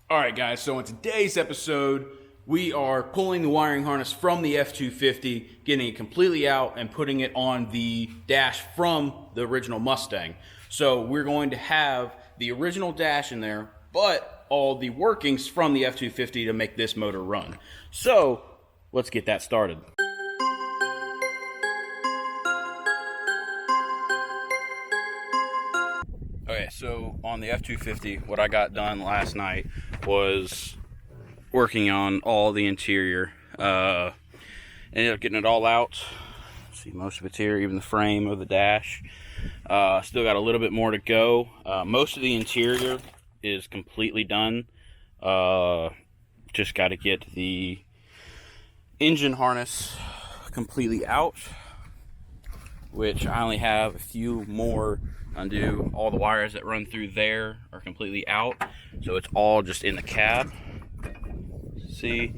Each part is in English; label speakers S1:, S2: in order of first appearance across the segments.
S1: Alright guys, so in today's episode, we are pulling the wiring harness from the F-250, getting it completely out and putting it on the dash from the original Mustang. So we're going to have the original dash in there, but all the workings from the F-250 to make this motor run. So let's get that started. Okay, so on the F-250, what I got done last night was working on all the interior. Ended up getting it all out. See, most of it's here, even the frame of the dash. Still got a little bit more to go. Most of the interior is completely done. Just got to get the engine harness completely out, which I only have a few more undo. All the wires that run through there are completely out, so it's all just in the cab. See,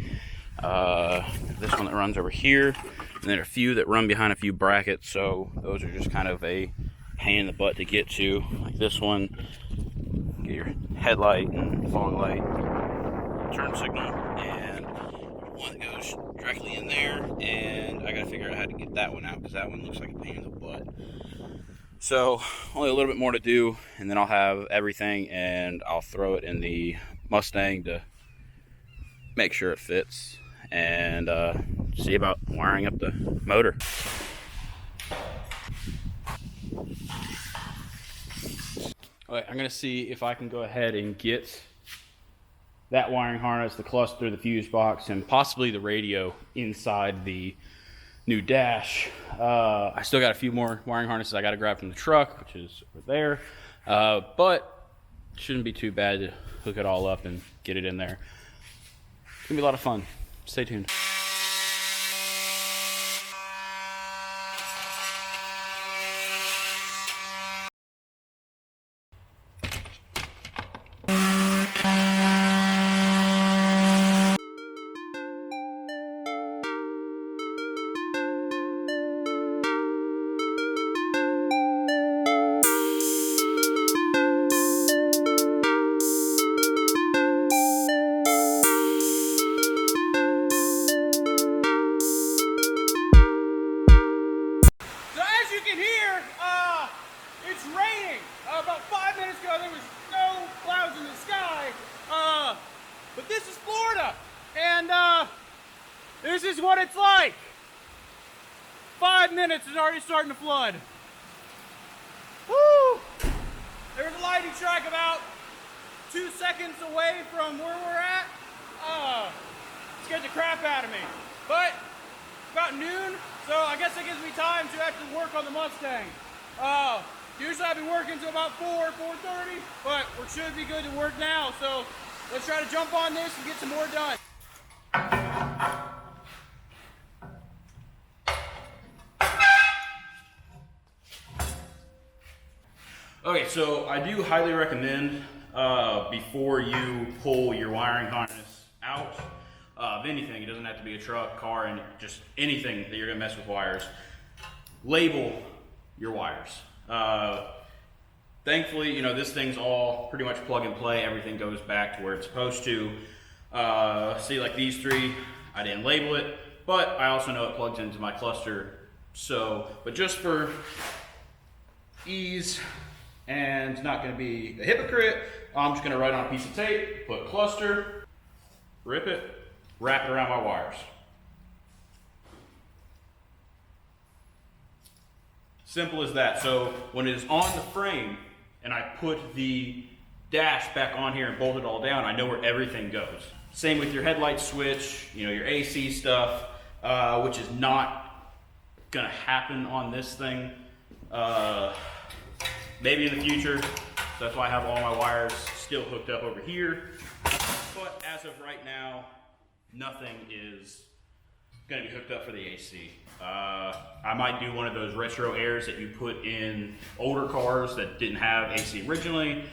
S1: this one that runs over here, and then a few that run behind a few brackets, so those are just kind of a pain in the butt to get to, like this one. Get your headlight and fog light, turn signal, and one that goes directly in there, and I gotta figure out how to get that one out because that one looks like a pain in the butt. So only a little bit more to do, and then I'll have everything, and I'll throw it in the Mustang to make sure it fits, and see about wiring up the motor. Alright, I'm gonna see if I can go ahead and get that wiring harness, the cluster, the fuse box, and possibly the radio inside the new dash. I still got a few more wiring harnesses I got to grab from the truck, which is over there, but it shouldn't be too bad to hook it all up and get it in there. It's gonna be a lot of fun. Stay tuned.
S2: It's raining. About 5 minutes ago, there was no clouds in the sky. But this is Florida, and this is what it's like. 5 minutes is already starting to flood. Woo! There's a lightning strike about 2 seconds away from where we're at. Scared the crap out of me. But about noon, so I guess that gives me time to actually work on the Mustang. Usually I've been working until about 4:30, but we should be good to work now. So let's try to jump on this and get some more done.
S1: Okay, so I do highly recommend before you pull your wiring harness out of anything, it doesn't have to be a truck, car, and just anything that you're gonna mess with wires, label your wires. Thankfully, you know, this thing's all pretty much plug and play. Everything goes back to where it's supposed to. See, like these three, I didn't label it, but I also know it plugs into my cluster. So, but just for ease and not gonna be a hypocrite, I'm just gonna write on a piece of tape, put cluster, rip it, wrap it around my wires. Simple as that. So when it is on the frame and I put the dash back on here and bolt it all down, I know where everything goes. Same with your headlight switch, you know, your AC stuff, which is not gonna happen on this thing. Maybe in the future. So that's why I have all my wires still hooked up over here. But as of right now, nothing is gonna be hooked up for the AC. I might do one of those retro airs that you put in older cars that didn't have AC originally,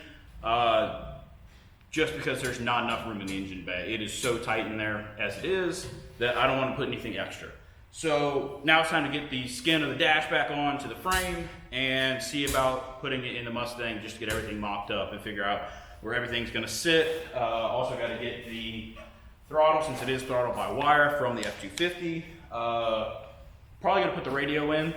S1: just because there's not enough room in the engine bay. It is so tight in there as it is that I don't want to put anything extra. So now it's time to get the skin of the dash back on to the frame and see about putting it in the Mustang just to get everything mocked up and figure out where everything's gonna sit. Also got to get the throttle, since it is throttled by wire, from the F250. Probably gonna put the radio in,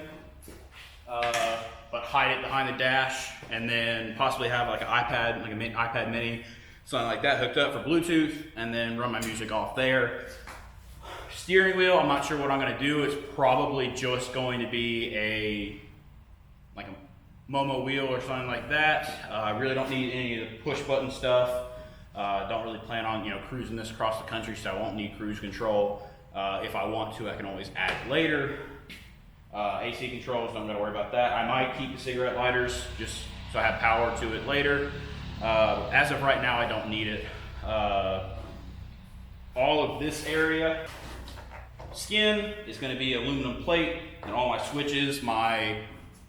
S1: but hide it behind the dash, and then possibly have like an iPad, like an iPad mini, something like that hooked up for Bluetooth, and then run my music off there. Steering wheel, I'm not sure what I'm gonna do. It's probably just going to be like a Momo wheel or something like that. I really don't need any of the push button stuff. Don't really plan on, you know, cruising this across the country, so I won't need cruise control. If I want to, I can always add it later. AC controls, don't gotta worry about that. I might keep the cigarette lighters just so I have power to it later. As of right now, I don't need it. All of this area, skin, is gonna be aluminum plate, and all my switches, my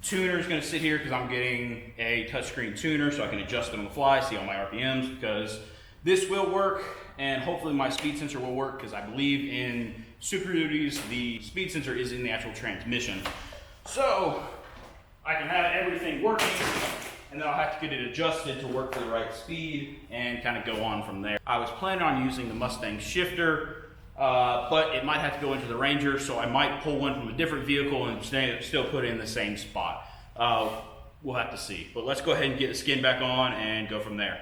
S1: tuner is gonna sit here because I'm getting a touchscreen tuner so I can adjust it on the fly, see all my RPMs, because this will work, and hopefully my speed sensor will work, because I believe in Super Duties, the speed sensor is in the actual transmission. So I can have everything working, and then I'll have to get it adjusted to work for the right speed and kind of go on from there. I was planning on using the Mustang shifter, but it might have to go into the Ranger, so I might pull one from a different vehicle and still put it in the same spot. We'll have to see. But let's go ahead and get the skin back on and go from there.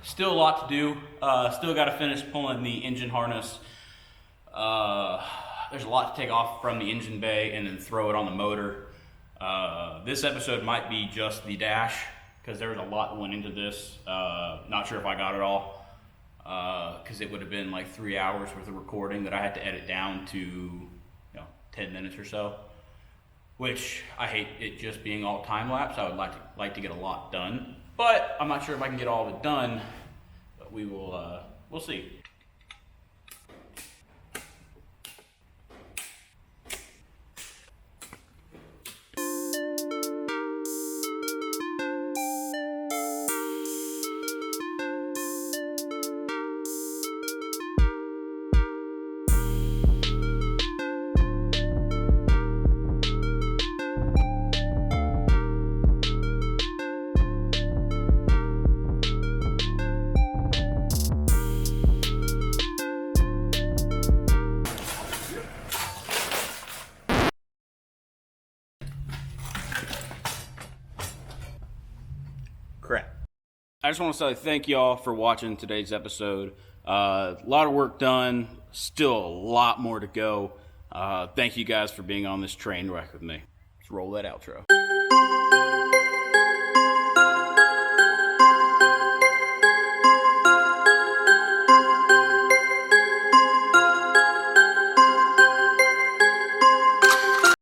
S1: Still a lot to do. Still got to finish pulling the engine harness. There's a lot to take off from the engine bay and then throw it on the motor. This episode might be just the dash, because there was a lot that went into this. Not sure if I got it all, because it would have been like 3 hours worth of recording that I had to edit down to 10 minutes or so, which I hate it just being all time lapse. I would like to get a lot done, but I'm not sure if I can get all of it done. But we will we'll see. Crap. I just want to say thank y'all for watching today's episode. A lot of work done, still a lot more to go. Thank you guys for being on this train wreck with me. Let's roll that outro.